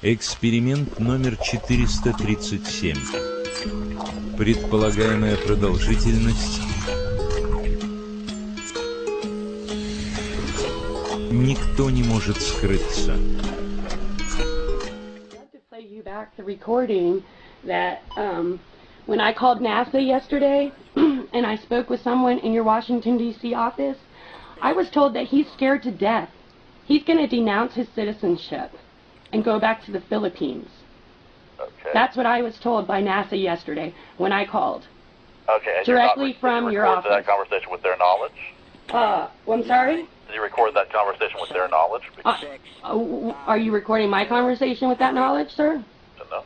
Эксперимент номер 437. Предполагаемая продолжительность. Никто не может скрыться. When I called NASA yesterday and I spoke with someone in your Washington, D.C. office, I was told that he's scared to death. He's going to denounce his citizenship and go back to the Philippines. Okay. That's what I was told by NASA yesterday when I called. Okay. And directly from your office. Did you record that conversation with their knowledge? I'm sorry? Did you record that conversation with their knowledge? Are you recording my conversation with that knowledge, sir? No.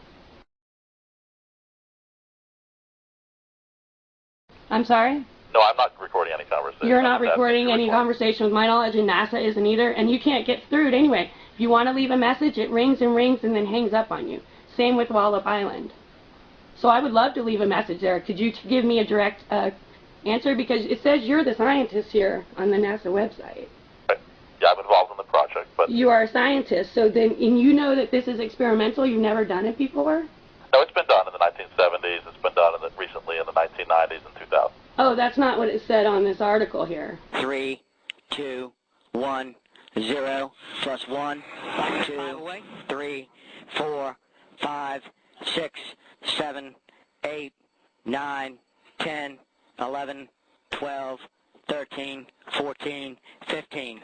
I'm sorry? No, I'm not recording any conversation. You're not recording any conversation with my knowledge, and NASA isn't either, and you can't get through it anyway. If you want to leave a message, it rings and rings and then hangs up on you. Same with Wallop Island. So I would love to leave a message there. Could you give me a direct answer? Because it says you're the scientist here on the NASA website. Yeah, I'm involved in the project, but... You are a scientist, so then, and you know that this is experimental, you've never done it before? No, it's been done in the 1970s, it's been done recently in the 1990s and 2000s. Oh, that's not what it said on this article here. 3, 2, 1, 0, plus 1, 2, 3, 4, 5, 6, 7, 8, 9, 10, 11, 12, 13, 14, 15.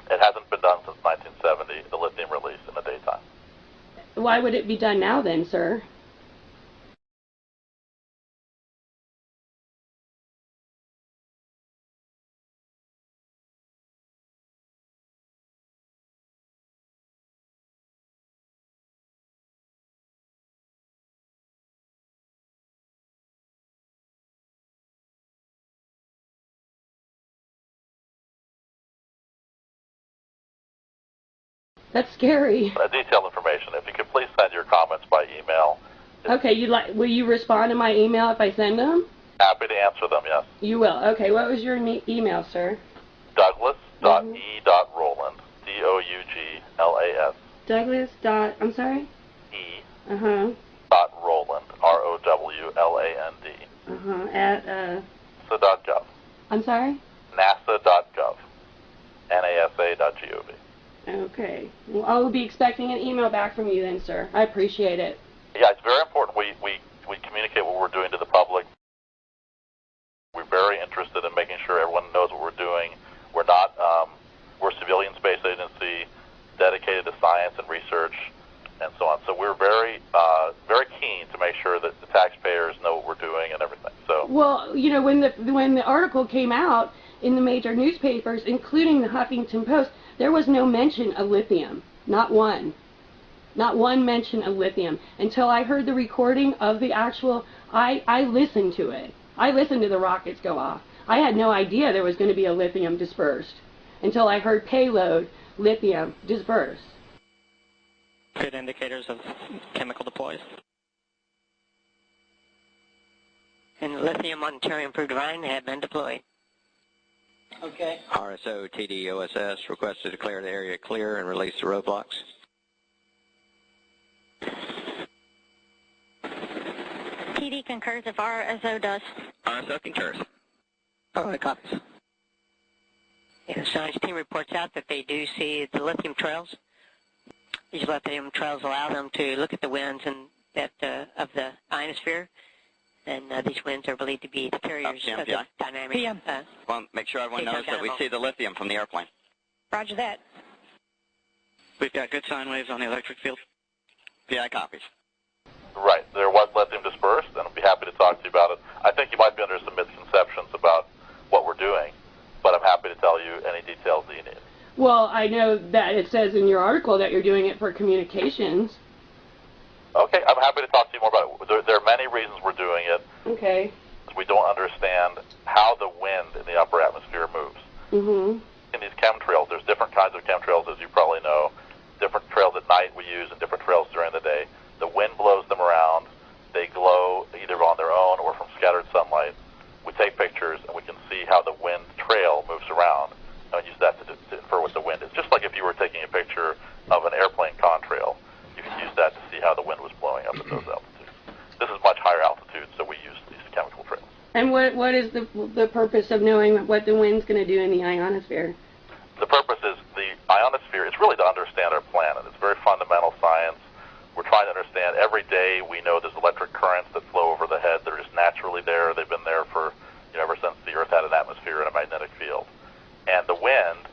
It hasn't been done since 1970, the lithium release in the daytime. Why would it be done now then, sir? That's scary. Detailed information. If you could please send your comments by email. Okay, will you respond to my email if I send them? Happy to answer them, yes. You will. Okay, what was your email, sir? Douglas.e.Roland, D-O-U-G-L-A-S. Douglas. I'm sorry? E. Dot Roland, R-O-W-L-A-N-D. At, NASA.gov. I'm sorry? NASA.gov. NASA.gov. Okay. Well, I will be expecting an email back from you then, sir. I appreciate it. Yeah, it's very important we communicate what we're doing to the public. We're very interested in making sure everyone knows what we're doing. We're not, we're a civilian space agency dedicated to science and research and so on. So we're very, very keen to make sure that the taxpayers know what we're doing and everything. So. Well, you know, when the article came out in the major newspapers, including the Huffington Post, there was no mention of lithium. Not one. Not one mention of lithium. Until I heard the recording of the actual, I listened to it. I listened to the rockets go off. I had no idea there was going to be a lithium dispersed until I heard payload lithium dispersed. Good indicators of chemical deploys. And lithium on Ontario Improved Divine have been deployed. Okay. RSO TDOSS request to declare the area clear and release the roadblocks. TD concurs if RSO does. RSO concurs. All right, copies. Yeah, the science team reports out that they do see the lithium trails. These lithium trails allow them to look at the winds and of the ionosphere. And these winds are believed to be the carriers of the dynamic. Well, make sure everyone knows that we see the lithium from the airplane. Roger that. We've got good sine waves on the electric field. PI copies. Right. There was lithium dispersed, and I'd be happy to talk to you about it. I think you might be under some misconceptions about what we're doing, but I'm happy to tell you any details that you need. Well, I know that it says in your article that you're doing it for communications. Okay, I'm happy to talk to you more about it. There are many reasons we're doing it. Okay. We don't understand how the wind in the upper atmosphere moves. Mm-hmm. In these chemtrails, there's different kinds of chemtrails, as you probably know. Different trails at night we use and different trails during the day. The wind blows them around. They glow either on their own or from scattered sunlight. We take pictures and we can see how the wind trail moves around and use that to infer what the wind is. Just like if you were taking a picture of an airplane contrail. You can is the purpose of knowing what the wind's going to do in the ionosphere? The purpose is the ionosphere. It's really to understand our planet. It's very fundamental science. We're trying to understand. Every day we know there's electric currents that flow over the head. They're just naturally there. They've been there for, ever since the Earth had an atmosphere and a magnetic field. And the wind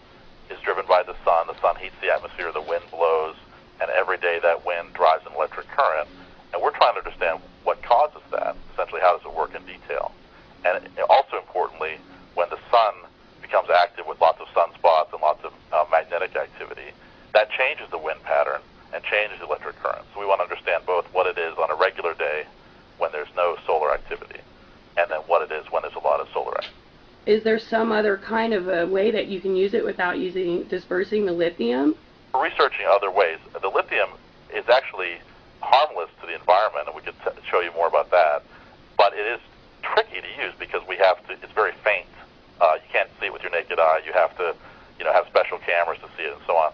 is driven by the sun. The sun heats the atmosphere. The wind blows, and every day that wind drives an electric current. And we're trying to understand what causes that. Essentially, how does it work in detail? And also importantly, when the sun becomes active with lots of sunspots and lots of magnetic activity, that changes the wind pattern and changes the electric current. So we want to understand both what it is on a regular day when there's no solar activity, and then what it is when there's a lot of solar activity. Is there some other kind of a way that you can use it without dispersing the lithium? We're researching other ways. The lithium is actually harmless to the environment, and we could show you more about that. But it is tricky to use because it's very faint. You can't see it with your naked eye. You have to, have special cameras to see it and so on.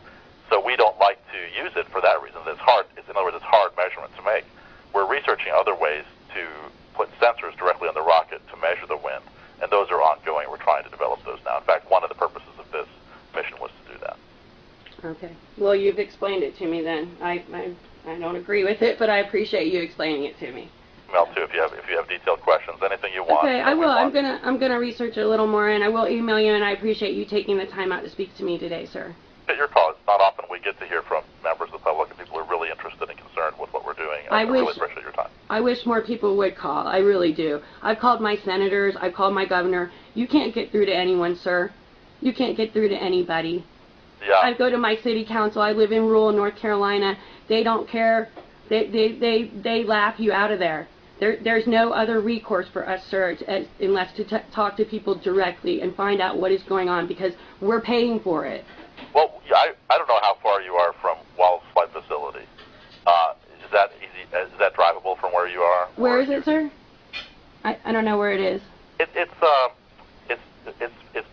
So we don't like to use it for that reason. It's hard. In other words, it's hard measurement to make. We're researching other ways to put sensors directly on the rocket to measure the wind, and those are ongoing. We're trying to develop those now. In fact, one of the purposes of this mission was to do that. Okay. Well, you've explained it to me then. I don't agree with it, but I appreciate you explaining it to me. Email too if you have detailed questions, anything you want. Okay, I will. I'm gonna research it a little more, and I will email you. And I appreciate you taking the time out to speak to me today, sir. Get your call. It's not often we get to hear from members of the public and people who are really interested and concerned with what we're doing. And I really appreciate your time. I wish more people would call. I really do. I've called my senators. I've called my governor. You can't get through to anyone, sir. You can't get through to anybody. Yeah. I go to my city council. I live in rural North Carolina. They don't care. They laugh you out of there. There's no other recourse for us, sir, unless to talk to people directly and find out what is going on, because we're paying for it. Well, I don't know how far you are from Walls Flight Facility. Is that easy? Is that drivable from where you are? Where is it, sir? I don't know where it is. It's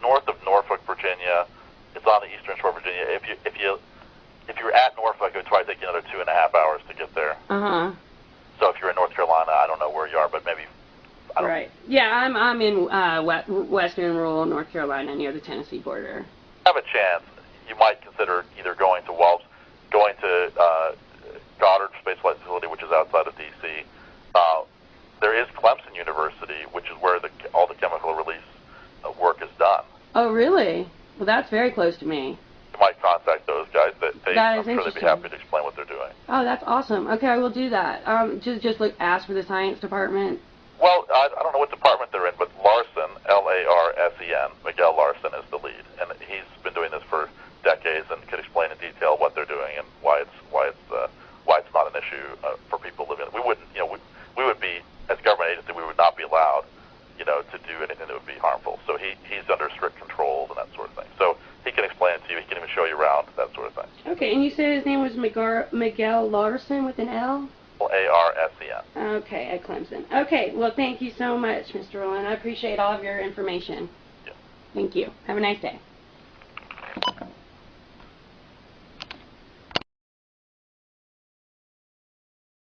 north of Norfolk, Virginia. It's on the eastern shore of Virginia. If you're at Norfolk, it would probably take you another 2.5 hours to get there. Uh-huh. So if you're in North Carolina, I don't know where you are, but maybe. Right. Yeah, I'm in western rural North Carolina near the Tennessee border. Have a chance. You might consider either going to Goddard Space Flight Facility, which is outside of D.C. There is Clemson University, which is where all the chemical release work is done. Oh, really? Well, that's very close to me. You might contact those guys. I'm sure they'd be happy to explain what they're doing. Oh, that's awesome. Okay, I will do that. Just ask for the science department. Well, I don't know what department they're in, but Larson, Larsen, Miguel Larson is the lead, and he's been doing this for decades and can explain in detail what they're doing and why it's not an issue for people living. We wouldn't, we would be, as a government agency, we would not be allowed, to do anything that would be harmful. So he's under strict controls and that sort of thing. So he can explain it to you. He can even show you around, that sort of thing. Okay, and you said his name was Miguel Larsen with an L? Larsen. Okay, at Clemson. Okay, well, thank you so much, Mr. Rowland. I appreciate all of your information. Yeah. Thank you. Have a nice day.